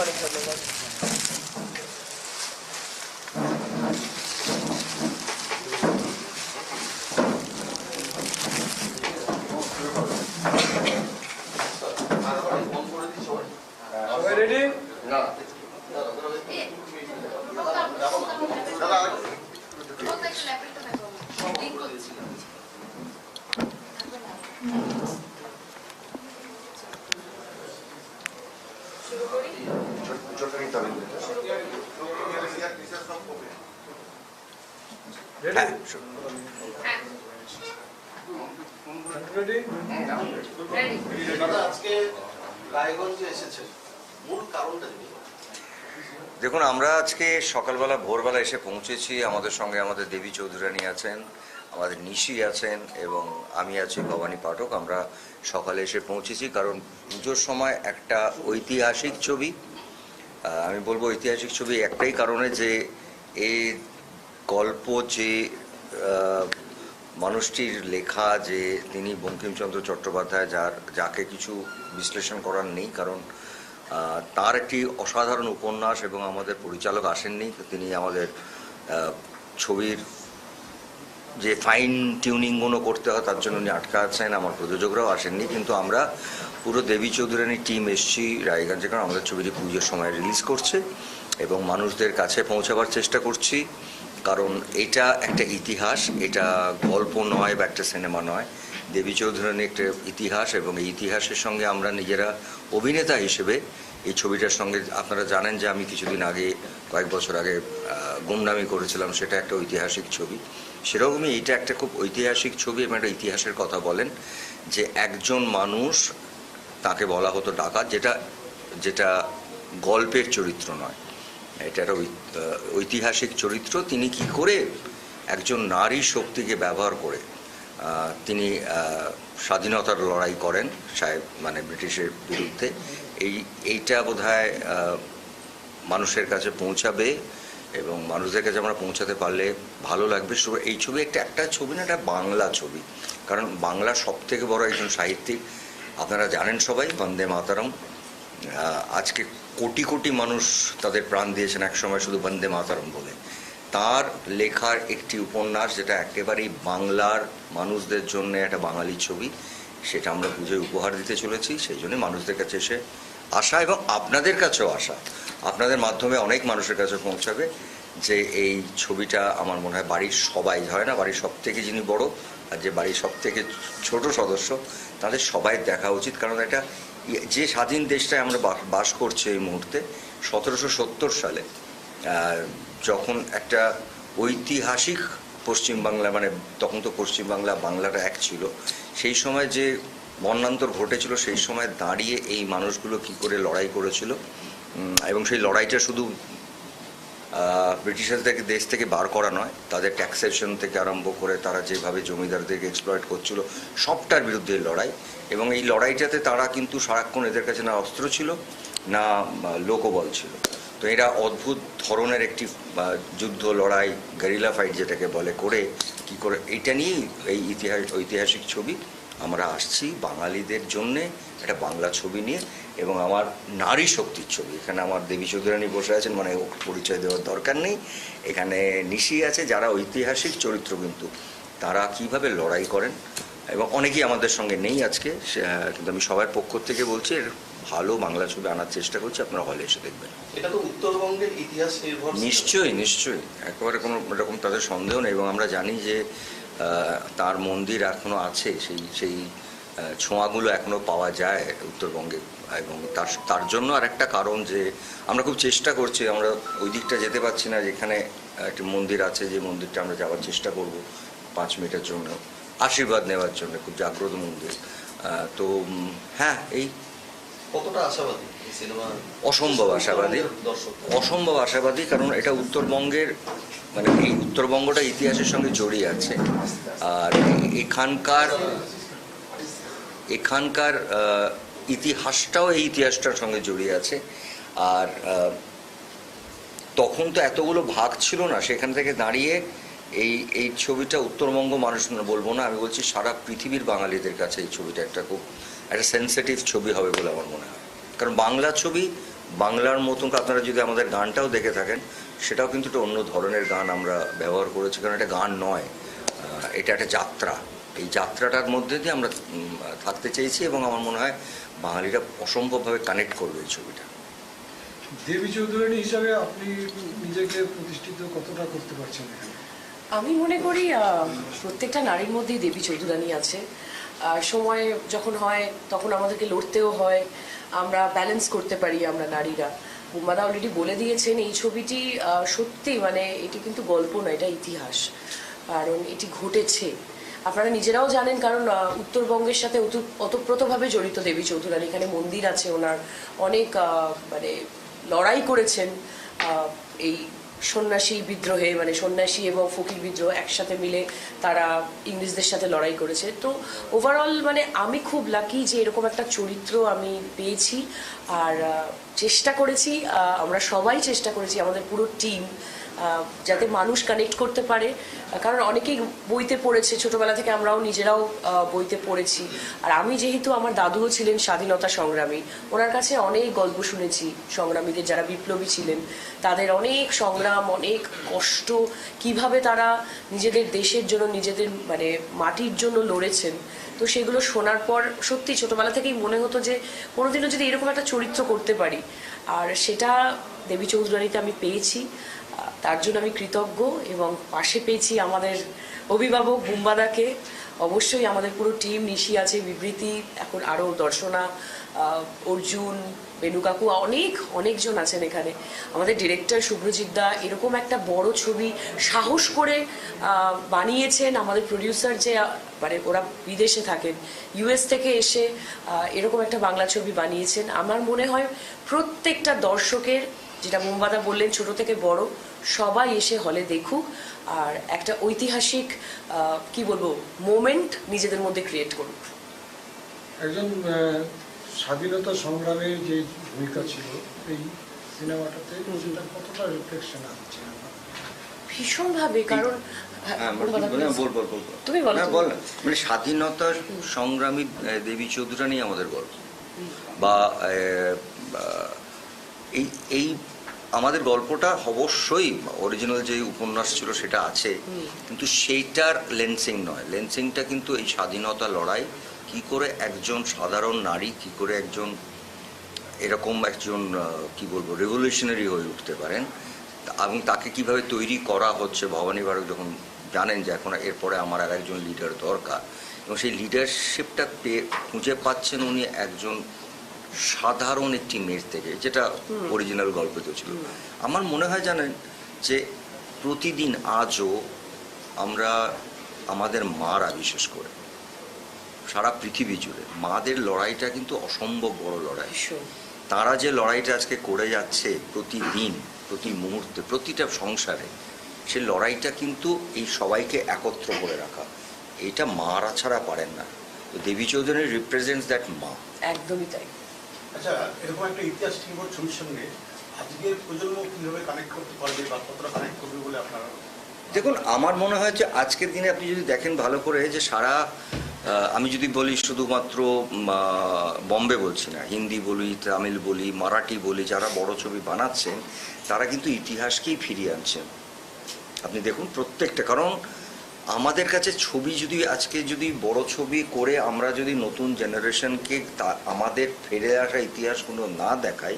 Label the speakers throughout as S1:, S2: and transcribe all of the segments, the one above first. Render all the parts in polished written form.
S1: অনেক ধন্যবাদ।
S2: সবাই রেডি? না
S3: দেখুন, আমরা আজকে সকালবেলা ভোরবেলা এসে পৌঁছেছি। আমাদের সঙ্গে আমাদের দেবী চৌধুরানী আছেন, আমাদের নিশি আছেন এবং আমি আছি ভবানী পাঠক। আমরা সকালে এসে পৌঁছেছি কারণ পুজোর সময় একটা ঐতিহাসিক ছবি, আমি বলবো ঐতিহাসিক ছবি একটাই কারণে যে এই গল্প যে মানুষটির লেখা, যে তিনি বঙ্কিমচন্দ্র চট্টোপাধ্যায়, যাকে কিছু বিশ্লেষণ করার নেই, কারণ তার একটি অসাধারণ উপন্যাস এবং আমাদের পরিচালক আসেননি। তিনি আমাদের ছবির যে ফাইন টিউনিংগুলো করতে হয় তার জন্য উনি আটকা আছেন, আমার প্রযোজকরাও আসেননি, কিন্তু আমরা পুরো দেবী চৌধুরানী টিম এসেছি রায়গঞ্জে, কারণ আমাদের ছবিটি পুজোর সময় রিলিজ করছে এবং মানুষদের কাছে পৌঁছাবার চেষ্টা করছি। কারণ এটা একটা ইতিহাস, এটা গল্প নয় বা একটা সিনেমা নয়। দেবী চৌধুরানী একটা ইতিহাস এবং এই ইতিহাসের সঙ্গে আমরা নিজেরা অভিনেতা হিসেবে এই ছবিটার সঙ্গে, আপনারা জানেন যে আমি কিছুদিন আগে, কয়েক বছর আগে গুমনামি করেছিলাম, সেটা একটা ঐতিহাসিক ছবি। সেরকমই এইটা একটা খুব ঐতিহাসিক ছবি এবং একটা ইতিহাসের কথা বলেন যে একজন মানুষ, তাকে বলা হতো ডাকাত, যেটা গল্পের চরিত্র নয়, এটা একটা ঐতিহাসিক চরিত্র। তিনি কি করে একজন নারী শক্তিকে ব্যবহার করে তিনি স্বাধীনতার লড়াই করেন মানে ব্রিটিশের বিরুদ্ধে। এইটা বোধহয় মানুষের কাছে পৌঁছাবে এবং মানুষদের কাছে আমরা পৌঁছাতে পারলে ভালো লাগবে। এই ছবি একটা ছবি না, একটা বাংলা ছবি, কারণ বাংলা সব থেকে বড় একজন সাহিত্যিক, আপনারা জানেন সবাই, বন্দে মাতরম। আজকে কোটি কোটি মানুষ তাদের প্রাণ দিয়েছেন একসময় শুধু বন্দে মাতরম বলে। তার লেখার একটি উপন্যাস যেটা একেবারেই বাংলার মানুষদের জন্য একটা বাঙালি ছবি, সেটা আমরা পুজোয় উপহার দিতে চলেছি। সেই জন্য মানুষদের কাছে এসে আসা এবং আপনাদের কাছেও আসা, আপনাদের মাধ্যমে অনেক মানুষের কাছে পৌঁছাবে যে এই ছবিটা আমার মনে হয় বাড়ির সবাই, হয় না বাড়ির সব থেকে যিনি বড় আর যে বাড়ির সব থেকে ছোট সদস্য, তাদের সবাই দেখা উচিত। কারণ এটা যে স্বাধীন দেশটায় আমরা বাস করছি এই মুহূর্তে, 1770 সালে যখন একটা ঐতিহাসিক পশ্চিমবাংলা, মানে তখন তো পশ্চিমবাংলা বাংলাটা এক ছিল, সেই সময় যে বর্ণান্তর ঘটেছিল, সেই সময় দাঁড়িয়ে এই মানুষগুলো কি করে লড়াই করেছিল এবং সেই লড়াইটা শুধু ব্রিটিশারদেরকে দেশ থেকে বার করা নয়, তাদের ট্যাক্সেশন থেকে আরম্ভ করে তারা যেভাবে জমিদারদেরকে এক্সপ্লয়েট করছিল, সবটার বিরুদ্ধে লড়াই। এবং এই লড়াইটাতে তারা কিন্তু সারাক্ষণ এদের কাছে না অস্ত্র ছিল না লোকবল ছিল। তো এরা অদ্ভুত ধরনের একটি যুদ্ধ লড়াই, গেরিলা ফাইট যেটাকে বলে, করে কি করে, এটা নিয়েই এই ঐতিহাসিক ছবি। আমরা আসছি বাঙালিদের জন্যে একটা বাংলা ছবি নিয়ে এবং আমার নারী শক্তির ছবি। এখানে আমার দেবী চৌধুরানী বসে আছেন, মানে পরিচয় দেওয়ার দরকার নেই। এখানে নিশি আছে, যারা ঐতিহাসিক চরিত্র, কিন্তু তারা কিভাবে লড়াই করেন এবং অনেকেই আমাদের সঙ্গে নেই আজকে, কিন্তু আমি সবার পক্ষ থেকে বলছি ভালো বাংলা ছবি আনার চেষ্টা করছি, আপনারা হলে এসে দেখবেন।
S4: এটা তো উত্তরবঙ্গের ইতিহাস নির্ভর।
S3: নিশ্চয়ই নিশ্চয়ই, একেবারে কোনো রকম তাদের সন্দেহ নেই। এবং আমরা জানি যে তার মন্দির এখনও আছে, সেই ছোঁয়াগুলো এখনও পাওয়া যায় উত্তরবঙ্গে। এবং তার জন্য আর একটা কারণ যে আমরা খুব চেষ্টা করছি, আমরা ওই দিকটা যেতে পারছি না, যেখানে একটি মন্দির আছে, যে মন্দিরটা আমরা যাওয়ার চেষ্টা করব 5 মিনিটের জন্য, আশীর্বাদ নেওয়ার জন্য, খুব জাগ্রত মন্দির। তো হ্যাঁ, এই
S4: কতটা আশাবাদী সিনেমা?
S3: অসম্ভব আশাবাদী, অসম্ভব আশাবাদী, কারণ এটা উত্তরবঙ্গের, মানে এই উত্তরবঙ্গটা ইতিহাসের সঙ্গে জড়িয়ে আছে। আর এখানকার ইতিহাসটাও এই ইতিহাসটার সঙ্গে জড়িয়ে আছে। আর তখন তো এতগুলো ভাগ ছিল না, সেখান থেকে দাঁড়িয়ে এই ছবিটা উত্তরবঙ্গ মানুষ বলবো না, আমি বলছি সারা পৃথিবীর বাঙালিদের কাছে এই ছবিটা একটা খুব একটা সেন্সিটিভ ছবি হবে বলে আমার মনে হয়। কারণ বাংলা ছবি বাংলার মতন আপনারা যদি আমাদের গানটাও দেখে থাকেন, সেটাও কিন্তু একটা অন্য ধরনের গান আমরা ব্যবহার করেছি, কারণ এটা গান নয়, এটা একটা যাত্রা। এই যাত্রাটার মধ্যে দিয়ে আমরা থাকতে চেয়েছি এবং আমার মনে হয় বাঙালিরা অসম্ভবভাবে কানেক্ট করবে এই ছবিটা।
S2: দেবী চৌধুরানী হিসাবে আপনি নিজেকে প্রতিষ্ঠিত কতটা করতে পারছেন এখানে?
S1: আমি মনে করি প্রত্যেকটা নারীর মধ্যেই দেবী চৌধুরানী আছে। সময় যখন হয় তখন আমাদেরকে লড়তেও হয়, আমরা ব্যালেন্স করতে পারি আমরা নারীরা। বুম্বাদা অলরেডি বলে দিয়েছেন এই ছবিটি সত্যি মানে এটি কিন্তু গল্প না, এটা ইতিহাস, কারণ এটি ঘটেছে। আপনারা নিজেরাও জানেন, কারণ উত্তরবঙ্গের সাথে ওতপ্রোতভাবে জড়িত দেবী চৌধুরানী। এখানে মন্দির আছে ওনার, অনেক মানে লড়াই করেছেন এই সন্ন্যাসী বিদ্রোহে, মানে সন্ন্যাসী এবং ফকির বিদ্রোহ একসাথে মিলে তারা ইংরেজদের সাথে লড়াই করেছে। তো ওভারঅল মানে আমি খুব লাকি যে এরকম একটা চরিত্র আমি পেয়েছি। আর চেষ্টা করেছি, আমরা সবাই চেষ্টা করেছি, আমাদের পুরো টিম, যাতে মানুষ কানেক্ট করতে পারে। কারণ অনেকেই বইতে পড়েছে, ছোটবেলা থেকে আমরাও নিজেরাও বইতে পড়েছি। আর আমি যেহেতু, আমার দাদুও ছিলেন স্বাধীনতা সংগ্রামী, ওনার কাছে অনেক গল্প শুনেছি সংগ্রামীদের, যারা বিপ্লবী ছিলেন, তাদের অনেক সংগ্রাম, অনেক কষ্ট, কিভাবে তারা নিজেদের দেশের জন্য, নিজেদের মানে মাটির জন্য লড়েছেন। তো সেগুলো শোনার পর সত্যি ছোটবেলা থেকেই মনে হতো যে কোনোদিনও যদি এরকম একটা চরিত্র করতে পারি। আর সেটা দেবী চৌধুরানীতে আমি পেয়েছি, তার জন্য আমি কৃতজ্ঞ। এবং পাশে পেয়েছি আমাদের অভিভাবক বুম্বাদাকে, অবশ্যই আমাদের পুরো টিম, নিশি আছে, বিবৃতি, এখন আরও দর্শনা, অর্জুন, বেনু কাকু, অনেকজন আছেন এখানে। আমাদের ডিরেক্টর শুভ্রজিৎ দা এরকম একটা বড় ছবি সাহস করে বানিয়েছেন। আমাদের প্রডিউসার যে মানে ওরা বিদেশে থাকেন, ইউএস থেকে এসে এরকম একটা বাংলা ছবি বানিয়েছেন। আমার মনে হয় প্রত্যেকটা দর্শকের, যেটা বুম্বাদা বললেন ছোট থেকে বড়, সবাই এসে হলে দেখুক আর একটা ঐতিহাসিক কি বলবো মোমেন্ট নিজেদের মধ্যে ক্রিয়েট করুক।
S2: একজন স্বাধীনতা সংগ্রামের যে ভূমিকা ছিল এই সিনেমাটাতে, সেটা কতটা রিফ্লেকশন আছে?
S1: ভীষণভাবে, কারণ তুমি বলো।
S3: মানে স্বাধীনতা সংগ্রামী দেবী চৌধুরানী আমাদের গল্প, বা এই আমাদের গল্পটা অবশ্যই অরিজিনাল যে উপন্যাস ছিল সেটা আছে, কিন্তু সেইটার লেন্সিং নয়। লেন্সিংটা কিন্তু এই স্বাধীনতা লড়াই, কি করে একজন সাধারণ নারী, কি করে একজন এরকম একজন কি বলবো রেভলিউশনারি হয়ে উঠতে পারেন, এবং তাকে কিভাবে তৈরি করা হচ্ছে। ভবানী বারক যখন জানেন যে এখন এরপরে আমার আর একজন লিডার দরকার, এবং সেই লিডারশিপটা খুঁজে পাচ্ছেন উনি একজন সাধারণ একটি মেয়ের থেকে, যেটা অরিজিনাল গল্পতে ছিল। আমার মনে হয় জানেন যে প্রতিদিন আজও আমরা আমাদের মারা, বিশেষ করে সারা পৃথিবী জুড়ে মাদের লড়াইটা কিন্তু অসম্ভব বড় লড়াই। তারা যে লড়াইটা আজকে করে যাচ্ছে প্রতিদিন, প্রতি মুহূর্তে, প্রতিটা সংসারে, সে লড়াইটা কিন্তু এই সবাইকে একত্র করে রাখা, এটা মারা ছাড়া পারেন না। তো দেবী চৌধুরী রিপ্রেজেন্টস দ্যাট মা।
S1: একদমই তাই।
S5: আচ্ছা, এরকম একটা ইতিহাস নির্ভর ছবির সঙ্গে আজকের প্রজন্ম কিভাবে কানেক্ট করতে পারবে বা কতটা কানেক্ট করবে বলে আপনারা?
S3: দেখুন, আমার মনে হয় যে আজকের দিনে আপনি যদি দেখেন ভালো করে, যে সারা আমি যদি বলি শুধুমাত্র বম্বে বলছি না, হিন্দি বলি, তামিল বলি, মারাঠি বলি, যারা বড় ছবি বানাচ্ছেন তারা কিন্তু ইতিহাসকেই ফিরিয়ে আনছেন। আপনি দেখুন প্রত্যেকটা, কারণ আমাদের কাছে ছবি যদি আজকে যদি বড় ছবি করে আমরা যদি নতুন জেনারেশনকে আমাদের ফিরে আসা ইতিহাসগুলো না দেখাই,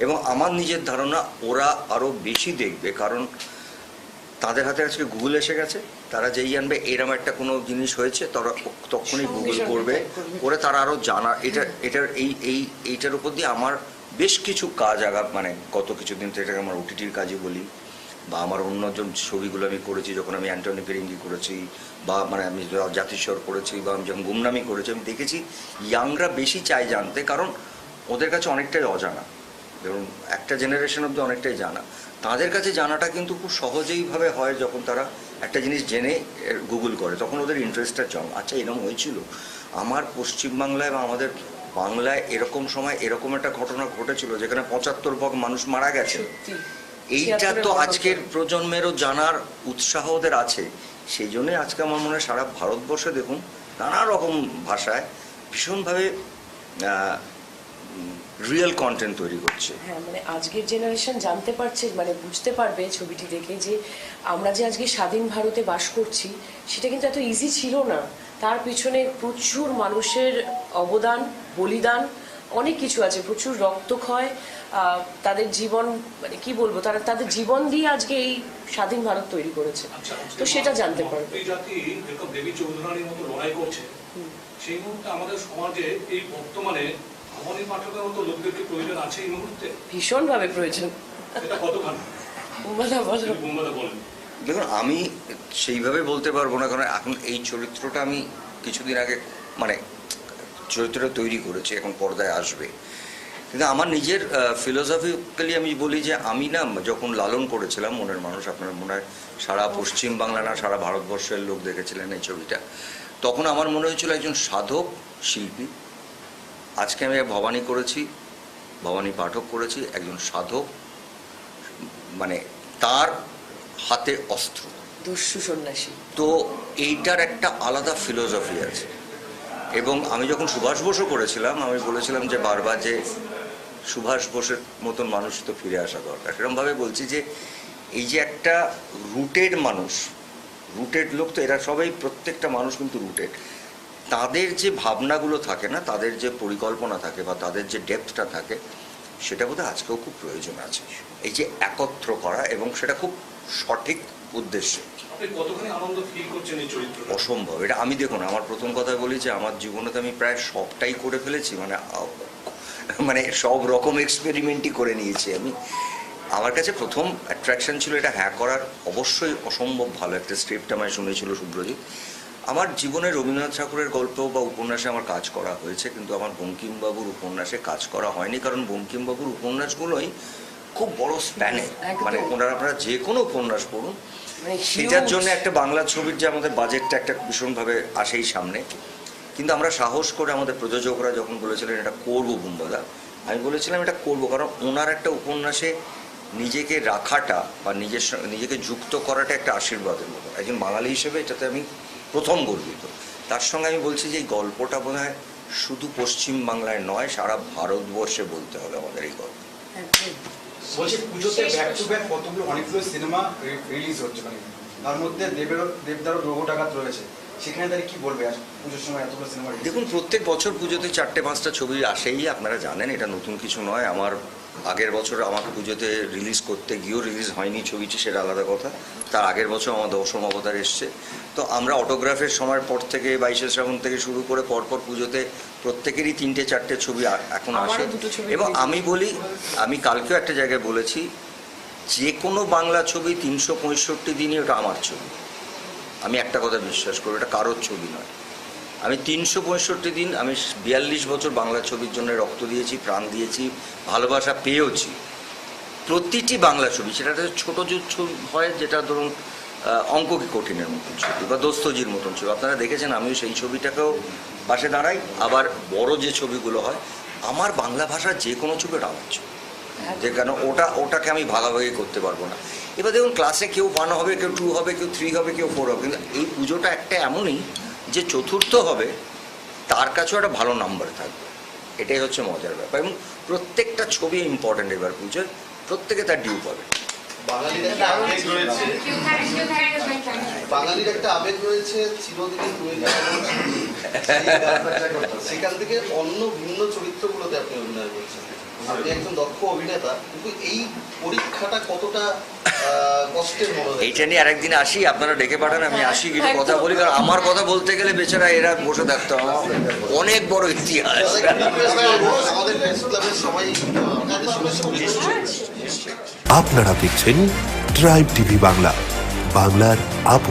S3: এবং আমার নিজের ধারণা ওরা আরও বেশি দেখবে, কারণ তাদের হাতে আজকে গুগল এসে গেছে। তারা যেই জানবে এরম একটা কোনো জিনিস হয়েছে, তারা তখনই গুগল করবে, করে তারা আরও জানা এইটার উপর দিয়ে আমার বেশ কিছু কাজ মানে গত কিছুদিন থেকে এটাকে আমার ওটিটির কাজই বলি, বা আমার অন্যজন ছবিগুলো আমি করেছি, যখন আমি অ্যান্টনি ফিরিঙ্গি করেছি, বা মানে আমি জাতিস্বর করেছি, বা আমি যখন গুমনামি করেছি, আমি দেখেছি ইয়াংরা বেশি চায় জানতে, কারণ ওদের কাছে অনেকটাই অজানা। ধরুন একটা জেনারেশন অব্দি অনেকটাই জানা, তাদের কাছে জানাটা কিন্তু খুব সহজেইভাবে হয় যখন তারা একটা জিনিস জেনে গুগল করে, তখন ওদের ইন্টারেস্টটা জম। আচ্ছা, এরকম হয়েছিল আমার পশ্চিমবাংলায় বা আমাদের বাংলায়, এরকম সময় এরকম একটা ঘটনা ঘটেছিল যেখানে ৭৫ মানুষ মারা গেছে। এইটা তো আজকের প্রজন্মেরও জানার উৎসাহ ওদের আছে। সেই জন্যই আজকে আমার মনে হয় সারা ভারতবর্ষে দেখুন নানা রকম ভাষায় ভীষণভাবে রিয়েল কন্টেন্ট তৈরি করছে।
S1: হ্যাঁ, মানে আজকের জেনারেশন জানতে পারছে, মানে বুঝতে পারবে ছবিটি দেখে যে আমরা যে আজকে স্বাধীন ভারতে বাস করছি সেটা কিন্তু এত ইজি ছিল না। তার পিছনে প্রচুর মানুষের অবদান, বলিদান, অনেক কিছু আছে, প্রচুর রক্তক্ষয়, তাদের জীবন, মানে কি বলবো, তারা তাদের জীবন দিয়ে আজকে এই স্বাধীন ভারত তৈরি করেছে। তো সেটা জানতে পারবে।
S6: এই জাতি যেরকম দেবী চৌধুরানীর মতো লড়াই করছে, সেই মুহূর্তে আমাদের সমাজে এই বর্তমানে ভবানী পাঠকের মতো লোকদেরকে প্রয়োজন আছে এই মুহূর্তে।
S1: ভীষণভাবে প্রয়োজন।
S6: এটা কতখানি বুম্বাদা বলেন।
S3: দেখুন, আমি সেইভাবে বলতে পারবো না, কারণ এখন এই চরিত্রটা আমি কিছুদিন আগে মানে চরিত্রটা তৈরি করেছি, এখন পর্দায় আসবে। কিন্তু আমার নিজের ফিলোসফিক্যালি আমি বলি যে আমি না যখন লালন করেছিলাম মনের মানুষ, আপনার মনে হয় সারা পশ্চিম বাংলা না সারা ভারতবর্ষের লোক দেখেছিলেন এই ছবিটা, তখন আমার মনে হয়েছিল একজন সাধক শিল্পী। আজকে আমি ভবানী করেছি, ভবানী পাঠক করেছি, একজন সাধক, মানে তার হাতে অস্ত্র,
S1: দস্যু সন্ন্যাসী।
S3: তো এইটার একটা আলাদা ফিলোসফি আছে। এবং আমি যখন সুভাষ বোসও করেছিলাম, আমি বলেছিলাম যে বারবার যে সুভাষ বোসের মতন মানুষ তো ফিরে আসা দরকার। সেরকমভাবে বলছি যে এই যে একটা রুটেড মানুষ, রুটেড লোক, তো এরা সবাই, প্রত্যেকটা মানুষ কিন্তু রুটেড, তাদের যে ভাবনাগুলো থাকে না, তাদের যে পরিকল্পনা থাকে বা তাদের যে ডেপথটা থাকে, সেটা বোধহয় আজকেও খুব প্রয়োজন আছে, এই যে একত্র করা, এবং সেটা খুব সঠিক উদ্দেশ্যে।
S6: আপনি কতখানি আনন্দ ফিল করছেন এই চরিত্র?
S3: অসম্ভব। এটা আমি, দেখুন, আমার প্রথম কথা বলি যে আমার জীবনে তো আমি প্রায় সবটাই করে ফেলেছি, মানে সব রকম এক্সপেরিমেন্টই করে নিয়েছি আমি। আমার কাছে প্রথম অ্যাট্রাকশন ছিল এটা হ্যাঁ করার, অবশ্যই অসম্ভব ভালো একটা স্ক্রিপ্ট আমায় শুনেছিল শুভ্রজিৎ। আমার জীবনে রবীন্দ্রনাথ ঠাকুরের গল্প বা উপন্যাসে আমার কাজ করা হয়েছে, কিন্তু আমার বঙ্কিমবাবুর উপন্যাসে কাজ করা হয়নি, কারণ বঙ্কিমবাবুর উপন্যাসগুলোই খুব বড় স্প্যানে, মানে আপনারা যে কোনো উপন্যাস পড়ুন, সেটার জন্য একটা বাংলা ছবির যে আমাদের বাজেটটা একটা ভীষণভাবে আসেই সামনে। কিন্তু আমরা সাহস করে, আমাদের প্রযোজকরা যখন বলেছিলেন এটা করবো বুম্বাদা, আমি বলেছিলাম এটা করবো, কারণ ওনার একটা উপন্যাসে নিজেকে রাখাটা বা নিজেকে যুক্ত করাটা একটা আশীর্বাদের মতো। একজন বাঙালি হিসেবে এটাতে আমি প্রথম গর্বিত। তার সঙ্গে আমি বলছি যে এই গল্পটা বোধ হয় শুধু পশ্চিম বাংলায় নয়, সারা ভারতবর্ষে বলতে হবে আমাদের এই গল্প।
S7: বলছি পুজোতে ব্যাক টু ব্যাক কতগুলো অনেকগুলো সিনেমা রিলিজ হচ্ছে, মানে তার মধ্যে দেবদারও গ্রহটাঘাত রয়েছে, সেখানে তাহলে কি বলবে আর পুজোর সময় এতগুলো সিনেমা?
S3: দেখুন, প্রত্যেক বছর পুজোতে 4-5টা ছবি আসেই, আপনারা জানেন, এটা নতুন কিছু নয়। আমার আগের বছর আমার পুজোতে রিলিজ করতে গিয়েও রিলিজ হয়নি ছবিটি, সেটা আলাদা কথা। তার আগের বছর আমার দশম অবতার এসছে। তো আমরা অটোগ্রাফের সময়ের পর থেকে 22শে শ্রাবণ থেকে শুরু করে পরপর পুজোতে প্রত্যেকেরই 3-4টে ছবি এখন আসে। এবং আমি বলি, আমি কালকেও একটা জায়গায় বলেছি, যে কোনো বাংলা ছবি 365 দিনই ওটা আমার ছবি। আমি একটা কথা বিশ্বাস করি, এটা কারোর ছবি নয়। আমি 365 দিন, আমি 42 বছর বাংলা ছবির জন্য রক্ত দিয়েছি, প্রাণ দিয়েছি, ভালোবাসা পেয়েওছি। প্রতিটি বাংলা ছবি, সেটা ছোটো যে ছবি হয়, যেটা ধরুন অঙ্ক কি কঠিনের মতন ছবি বা দোস্তজির মতন ছবি, আপনারা দেখেছেন, আমিও সেই ছবিটাকেও পাশে দাঁড়াই। আবার বড় যে ছবিগুলো হয়, আমার বাংলা ভাষার যে কোনো ছবি ওটা আমার ছবি, যে কেন ওটাকে আমি ভাগাভাগি করতে পারবো না। এবার দেখুন, ক্লাসে কেউ 1 হবে, কেউ 2 হবে, কেউ 3 হবে, কেউ 4 হবে, কিন্তু এই পুজোটা একটা এমনই যে চতুর্থ হবে তার কাছেও একটা ভালো নাম্বার থাকবে, এটাই হচ্ছে মজার ব্যাপার। এবং প্রত্যেকটা ছবি ইম্পর্টেন্ট এবার পুজোর, প্রত্যেকে তার ডিউ পাবে।
S4: বাঙালির একটা আবেগ রয়েছে, বাঙালির একটা আবেগ রয়েছে চিরদিনই রয়ে যাবে, সেখান থেকে অন্য ভিন্ন চরিত্রগুলোতে আপনি অভিনয় করছেন। আপনি একজন দক্ষ অভিনেতা, কিন্তু এই পরীক্ষাটা কতটা কষ্টের মনে হয়?
S3: এইটা নিয়ে আরেকদিন আসি, আপনারা ডেকে পাঠান, আমি আসি, কিছু কথা বলি, কারণ আমার কথা বলতে গেলে বেচারা এরা বসে থাকতে হবে, অনেক বড় ইতিহাস।
S4: আমাদের প্রেস ক্লাবের সবাই
S8: আপনারা দেখছেন ট্রাইব টিভি বাংলা, বাংলার আপন।